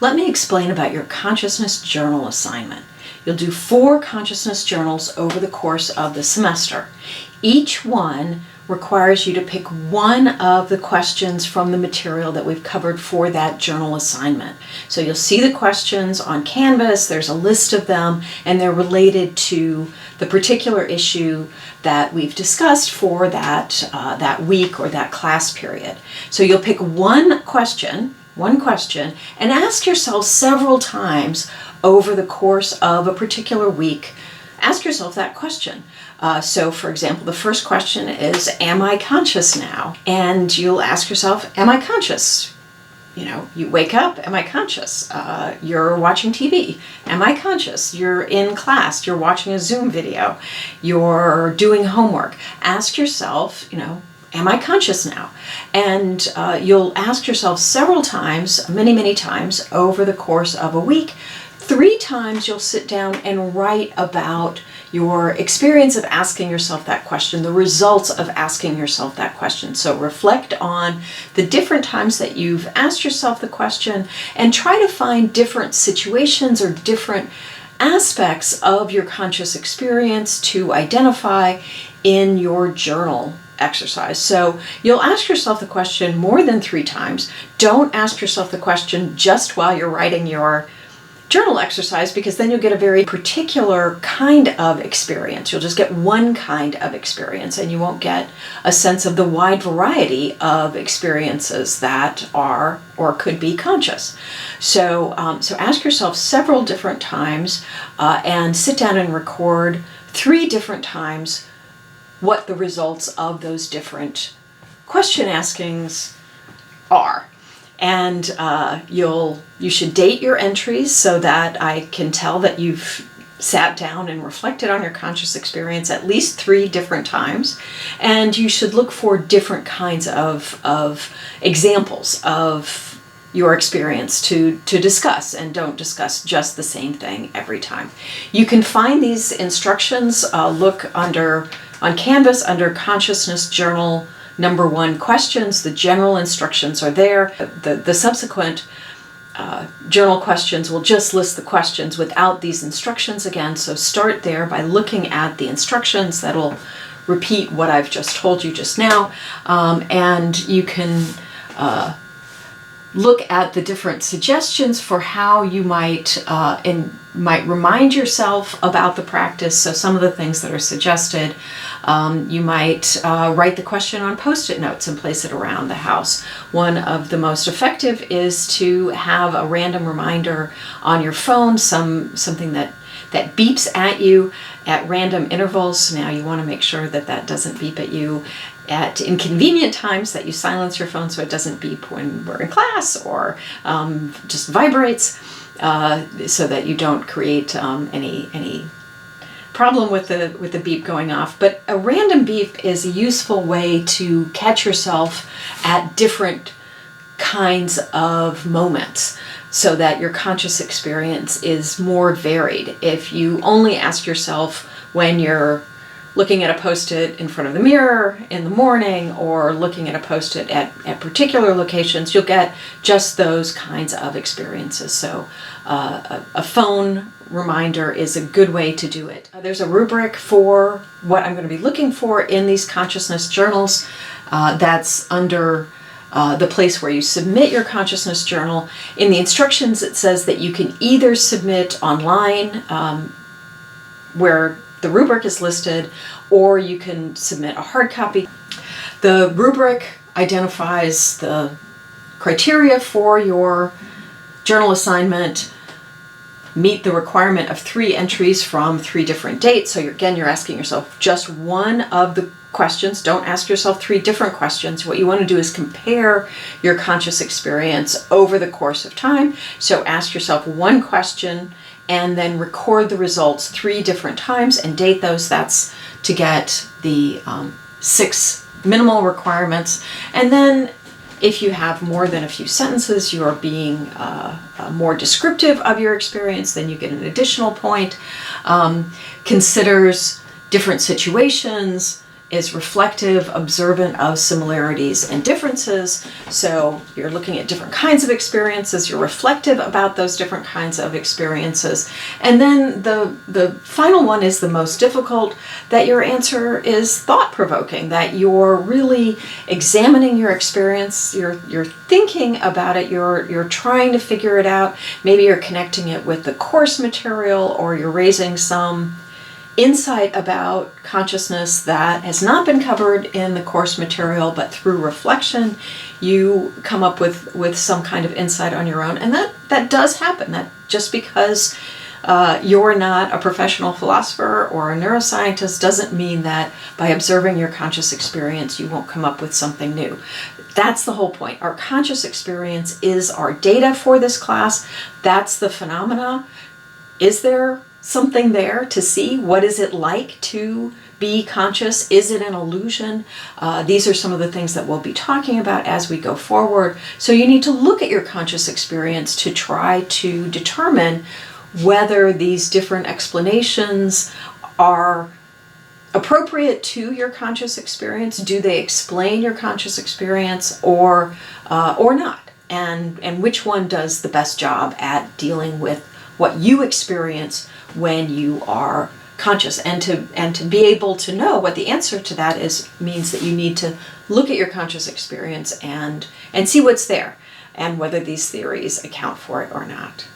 Let me explain about your consciousness journal assignment. You'll do 4 consciousness journals over the course of the semester. Each one requires you to pick one of the questions from the material that we've covered for that journal assignment. So you'll see the questions on Canvas, there's a list of them, and they're related to the particular issue that we've discussed for that week or that class period. So you'll pick one question, and ask yourself several times over the course of a particular week, ask yourself that question. So for example, the first question is, am I conscious now? And you'll ask yourself, am I conscious? You wake up, am I conscious? You're watching TV, am I conscious? You're in class, you're watching a Zoom video, you're doing homework. Ask yourself, am I conscious now? And you'll ask yourself several times, many times over the course of a week. 3 times you'll sit down and write about your experience of asking yourself that question, the results of asking yourself that question. So reflect on the different times that you've asked yourself the question and try to find different situations or different aspects of your conscious experience to identify in your journal exercise. So you'll ask yourself the question more than 3 times. Don't ask yourself the question just while you're writing your journal exercise, because then you'll get a very particular kind of experience. You'll just get one kind of experience and you won't get a sense of the wide variety of experiences that are or could be conscious. So ask yourself several different times and sit down and record 3 different times what the results of those different question askings are. And you should date your entries so that I can tell that you've sat down and reflected on your conscious experience at least 3 different times. And you should look for different kinds of examples of your experience to discuss, and don't discuss just the same thing every time. You can find these instructions, look on Canvas under Consciousness Journal Number 1 questions. The general instructions are there. The subsequent journal questions will just list the questions without these instructions again. So start there by looking at the instructions. That'll repeat what I've just told you just now. And you can look at the different suggestions for how you might remind yourself about the practice. So some of the things that are suggested, you might write the question on Post-it notes and place it around the house. One of the most effective is to have a random reminder on your phone, something that beeps at you at random intervals. Now you want to make sure that doesn't beep at you at inconvenient times, that you silence your phone so it doesn't beep when we're in class or just vibrates, so that you don't create any problem with the beep going off. But a random beep is a useful way to catch yourself at different kinds of moments so that your conscious experience is more varied. If you only ask yourself when you're looking at a Post-it in front of the mirror in the morning or looking at a Post-it at particular locations, you'll get just those kinds of experiences. So a phone reminder is a good way to do it. There's a rubric for what I'm going to be looking for in these consciousness journals. That's under the place where you submit your consciousness journal. In the instructions, it says that you can either submit online, where the rubric is listed, or you can submit a hard copy. The rubric identifies the criteria for your journal assignment, meet the requirement of 3 entries from 3 different dates. So you're asking yourself just one of the questions. Don't ask yourself 3 different questions. What you want to do is compare your conscious experience over the course of time. So ask yourself one question and then record the results 3 different times and date those. That's to get the 6 minimal requirements. And then if you have more than a few sentences, you are being more descriptive of your experience, then you get an additional point. Considers different situations, is reflective, observant of similarities and differences. So you're looking at different kinds of experiences, you're reflective about those different kinds of experiences. And then the final one is the most difficult, that your answer is thought-provoking, that you're really examining your experience, you're thinking about it, you're trying to figure it out. Maybe you're connecting it with the course material, or you're raising some insight about consciousness that has not been covered in the course material, but through reflection you come up with some kind of insight on your own. And that does happen. That just because you're not a professional philosopher or a neuroscientist doesn't mean that by observing your conscious experience you won't come up with something new. That's the whole point. Our conscious experience is our data for this class. That's the phenomena. Is there something there to see? What is it like to be conscious? Is it an illusion? These are some of the things that we'll be talking about as we go forward. So you need to look at your conscious experience to try to determine whether these different explanations are appropriate to your conscious experience. Do they explain your conscious experience or not? And which one does the best job at dealing with what you experience when you are conscious? And to be able to know what the answer to that is means that you need to look at your conscious experience and see what's there and whether these theories account for it or not.